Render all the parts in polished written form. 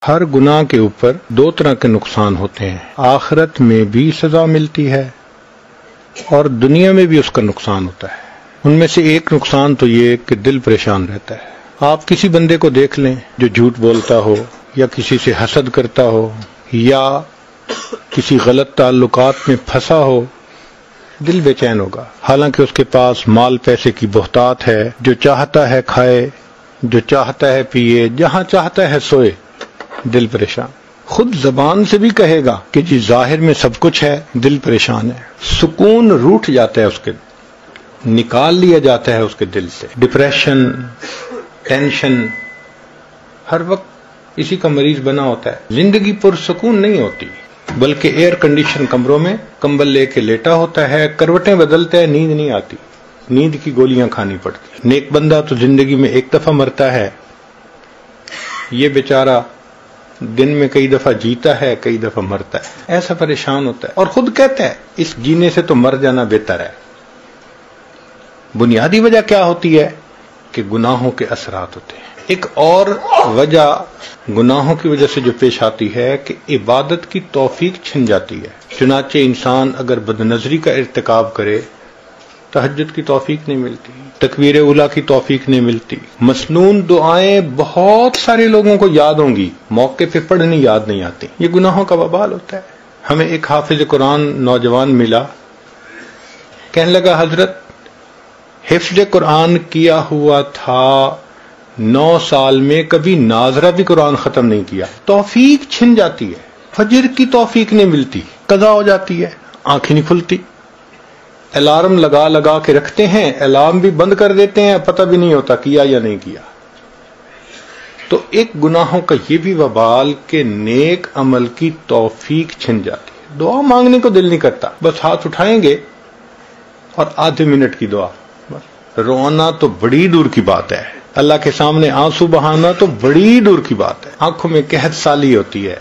ہر گناہ کے اوپر دو طرح کے نقصان ہوتے ہیں، آخرت میں بھی سزا ملتی ہے اور دنیا میں بھی اس کا نقصان ہوتا ہے۔ ان میں سے ایک نقصان تو یہ کہ دل پریشان رہتا ہے۔ آپ کسی بندے کو دیکھ لیں جو جھوٹ بولتا ہو یا کسی سے حسد کرتا ہو یا کسی غلط تعلقات میں پھنسا ہو، دل بے چین ہوگا، حالانکہ اس کے پاس مال پیسے کی بہتات ہے، جو چاہتا ہے کھائے، جو چاہتا ہے پیے، جہاں چاہتا ہے سوئے، دل پریشان۔ خود زبان سے بھی کہے گا کہ جی ظاہر میں سب کچھ ہے، دل پریشان ہے، سکون روٹھ جاتا ہے، اس کے نکال لیا جاتا ہے اس کے دل سے، ڈپریشن، ٹینشن، ہر وقت اسی کا مریض بنا ہوتا ہے۔ زندگی پرسکون نہیں ہوتی، بلکہ ایئر کنڈیشن کمروں میں کمبل لے کے لیٹا ہوتا ہے، کروٹیں بدلتا ہے، نیند نہیں آتی، نیند کی گولیاں کھانی پڑتی۔ نیک بندہ تو زندگی میں ایک دفعہ مرتا ہے، یہ بیچارہ دن میں کئی دفعہ جیتا ہے، کئی دفعہ مرتا ہے، ایسا پریشان ہوتا ہے، اور خود کہتا ہے اس جینے سے تو مر جانا بہتر ہے۔ بنیادی وجہ کیا ہوتی ہے کہ گناہوں کے اثرات ہوتے ہیں۔ ایک اور وجہ گناہوں کی وجہ سے جو پیش آتی ہے کہ عبادت کی توفیق چھن جاتی ہے۔ چنانچہ انسان اگر بدنظری کا ارتکاب کرے، تہجد کی توفیق نہیں ملتی، تکبیر اولیٰ کی توفیق نہیں ملتی، مسنون دعائیں بہت سارے لوگوں کو یاد ہوں گی، موقع پہ پڑھنی یاد نہیں آتی۔ یہ گناہوں کا وبال ہوتا ہے۔ ہمیں ایک حافظ قرآن نوجوان ملا، کہنے لگا حضرت حفظ قرآن کیا ہوا تھا 9 سال میں، کبھی ناظرہ بھی قرآن ختم نہیں کیا۔ توفیق چھن جاتی ہے، فجر کی توفیق نہیں ملتی، قضا ہو جاتی ہے، آنکھیں نہیں کھلتی، الارم لگا لگا کے رکھتے ہیں، الارم بھی بند کر دیتے ہیں، پتہ بھی نہیں ہوتا کیا یا نہیں کیا۔ تو ایک گناہوں کا یہ بھی وبال کہ نیک عمل کی توفیق چھن جاتی ہے۔ دعا مانگنے کو دل نہیں کرتا، بس ہاتھ اٹھائیں گے اور آدھے منٹ کی دعا، رونا تو بڑی دور کی بات ہے، اللہ کے سامنے آنسو بہانا تو بڑی دور کی بات ہے، آنکھوں میں قحط سالی ہوتی ہے،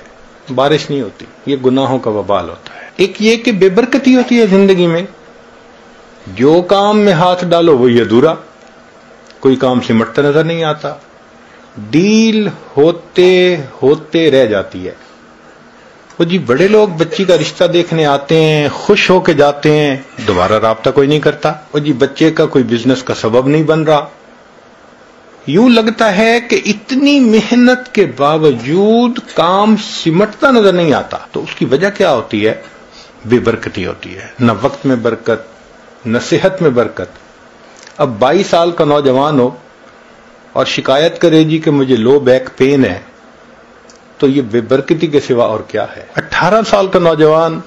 بارش نہیں ہوتی، یہ گناہوں کا وبال ہوتا ہے۔ ایک یہ کہ بے برکتی ہوتی ہے زندگی میں، جو کام میں ہاتھ ڈالو وہی ادھورا، کوئی کام سمٹتا نظر نہیں آتا، ڈیل ہوتے ہوتے رہ جاتی ہے۔ وہ جی بڑے لوگ بچی کا رشتہ دیکھنے آتے ہیں، خوش ہو کے جاتے ہیں، دوبارہ رابطہ کوئی نہیں کرتا۔ وہ جی بچے کا کوئی بزنس کا سبب نہیں بن رہا، یوں لگتا ہے کہ اتنی محنت کے باوجود کام سمٹتا نظر نہیں آتا۔ تو اس کی وجہ کیا ہوتی ہے؟ بے برکتی ہوتی ہے، نہ وقت میں برکت، نہ صحت میں برکت۔ اب 22 سال کا نوجوان ہو اور شکایت کرے جی کہ مجھے لو بیک پین ہے، تو یہ بے برکتی کے سوا اور کیا ہے؟ 18 سال کا نوجوان،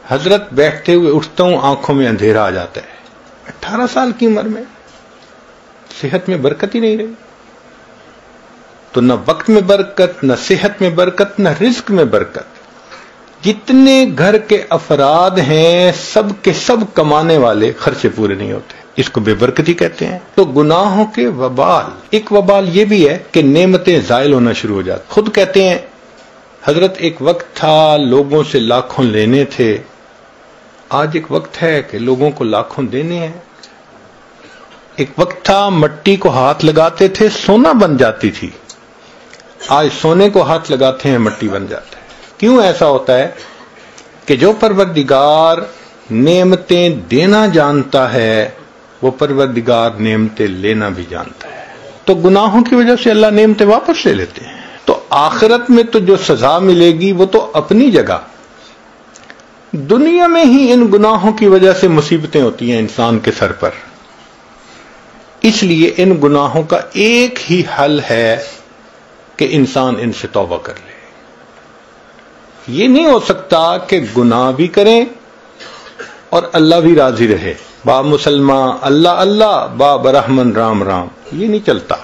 حضرت بیٹھتے ہوئے اٹھتا ہوں آنکھوں میں اندھیرا آ جاتا ہے، 18 سال کی عمر میں صحت میں برکت ہی نہیں رہی۔ تو نہ وقت میں برکت، نہ صحت میں برکت، نہ رزق میں برکت۔ جتنے گھر کے افراد ہیں سب کے سب کمانے والے، خرچے پورے نہیں ہوتے، اس کو بے برکتی کہتے ہیں۔ تو گناہوں کے وبال، ایک وبال یہ بھی ہے کہ نعمتیں زائل ہونا شروع ہو جاتی۔ خود کہتے ہیں حضرت ایک وقت تھا لوگوں سے لاکھوں لینے تھے، آج ایک وقت ہے کہ لوگوں کو لاکھوں دینے ہیں۔ ایک وقت تھا مٹی کو ہاتھ لگاتے تھے سونا بن جاتی تھی، آج سونے کو ہاتھ لگاتے ہیں مٹی بن جاتا ہے۔ کیوں ایسا ہوتا ہے؟ کہ جو پروردگار نعمتیں دینا جانتا ہے وہ پروردگار نعمتیں لینا بھی جانتا ہے۔ تو گناہوں کی وجہ سے اللہ نعمتیں واپس لے لیتے ہیں۔ تو آخرت میں تو جو سزا ملے گی وہ تو اپنی جگہ، دنیا میں ہی ان گناہوں کی وجہ سے مصیبتیں ہوتی ہیں انسان کے سر پر۔ اس لیے ان گناہوں کا ایک ہی حل ہے کہ انسان ان سے توبہ کر لے۔ یہ نہیں ہو سکتا کہ گناہ بھی کریں اور اللہ بھی راضی رہے، با مسلمان اللہ اللہ، با برحمن رام رام، یہ نہیں چلتا،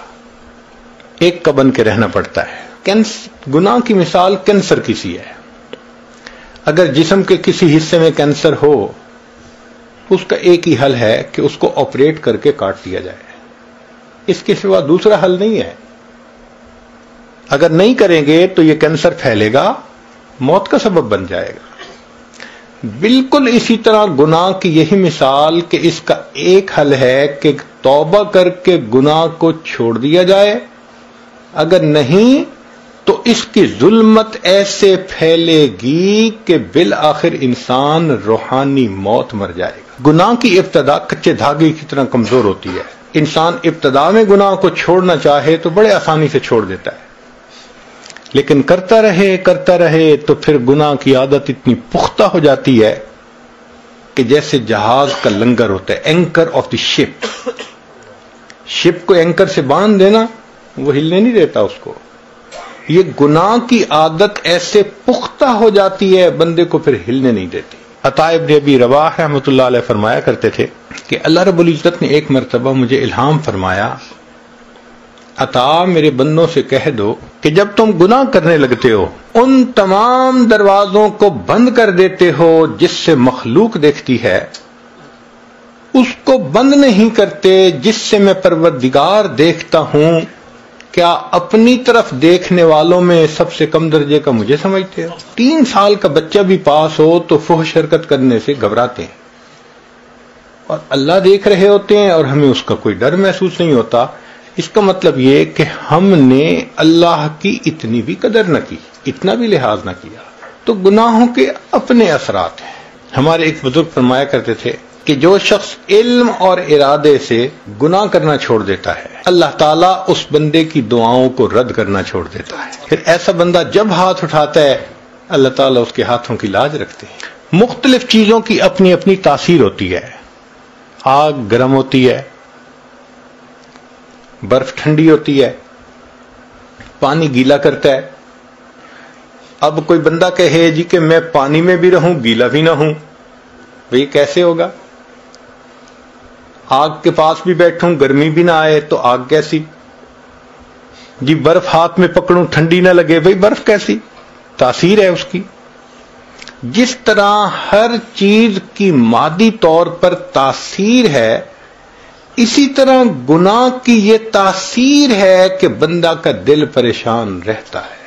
ایک کا بن کے رہنا پڑتا ہے۔ گناہ کی مثال کینسر کی سی ہے۔ اگر جسم کے کسی حصے میں کینسر ہو، اس کا ایک ہی حل ہے کہ اس کو آپریٹ کر کے کاٹ دیا جائے، اس کے سوا دوسرا حل نہیں ہے۔ اگر نہیں کریں گے تو یہ کینسر پھیلے گا، موت کا سبب بن جائے گا۔ بالکل اسی طرح گناہ کی یہی مثال کہ اس کا ایک حل ہے کہ توبہ کر کے گناہ کو چھوڑ دیا جائے، اگر نہیں تو اس کی ظلمت ایسے پھیلے گی کہ بالآخر انسان روحانی موت مر جائے گا۔ گناہ کی ابتدا کچے دھاگے کی طرح کمزور ہوتی ہے۔ انسان ابتدا میں گناہ کو چھوڑنا چاہے تو بڑے آسانی سے چھوڑ دیتا ہے، لیکن کرتا رہے تو پھر گناہ کی عادت اتنی پختہ ہو جاتی ہے کہ جیسے جہاز کا لنگر ہوتا ہے، اینکر آف دی شپ۔ شپ کو اینکر سے باندھ دینا، وہ ہلنے نہیں دیتا اس کو۔ یہ گناہ کی عادت ایسے پختہ ہو جاتی ہے بندے کو پھر ہلنے نہیں دیتی۔ عطا ابن ابی رواح رحمۃ اللہ علیہ فرمایا کرتے تھے کہ اللہ رب العزت نے ایک مرتبہ مجھے الہام فرمایا، عطا میرے بندوں سے کہہ دو کہ جب تم گناہ کرنے لگتے ہو ان تمام دروازوں کو بند کر دیتے ہو جس سے مخلوق دیکھتی ہے، اس کو بند نہیں کرتے جس سے میں پروردگار دیکھتا ہوں، کیا اپنی طرف دیکھنے والوں میں سب سے کم درجے کا مجھے سمجھتے ہو؟ 3 سال کا بچہ بھی پاس ہو تو فحش حرکت کرنے سے گھبراتے ہیں، اور اللہ دیکھ رہے ہوتے ہیں اور ہمیں اس کا کوئی ڈر محسوس نہیں ہوتا۔ اس کا مطلب یہ کہ ہم نے اللہ کی اتنی بھی قدر نہ کی، اتنا بھی لحاظ نہ کیا۔ تو گناہوں کے اپنے اثرات ہیں۔ ہمارے ایک بزرگ فرمایا کرتے تھے کہ جو شخص علم اور ارادے سے گناہ کرنا چھوڑ دیتا ہے، اللہ تعالیٰ اس بندے کی دعاؤں کو رد کرنا چھوڑ دیتا ہے۔ پھر ایسا بندہ جب ہاتھ اٹھاتا ہے اللہ تعالیٰ اس کے ہاتھوں کی لاج رکھتے ہیں۔ مختلف چیزوں کی اپنی اپنی تاثیر ہوتی ہے۔ آگ گرم ہوتی ہے، برف ٹھنڈی ہوتی ہے، پانی گیلا کرتا ہے۔ اب کوئی بندہ کہے جی کہ میں پانی میں بھی رہوں گیلا بھی نہ ہوں، بھئی کیسے ہوگا؟ آگ کے پاس بھی بیٹھوں گرمی بھی نہ آئے تو آگ کیسی؟ جی برف ہاتھ میں پکڑوں ٹھنڈی نہ لگے، بھئی برف کیسی؟ تاثیر ہے اس کی۔ جس طرح ہر چیز کی مادی طور پر تاثیر ہے، اسی طرح گناہ کی یہ تاثیر ہے کہ بندہ کا دل پریشان رہتا ہے۔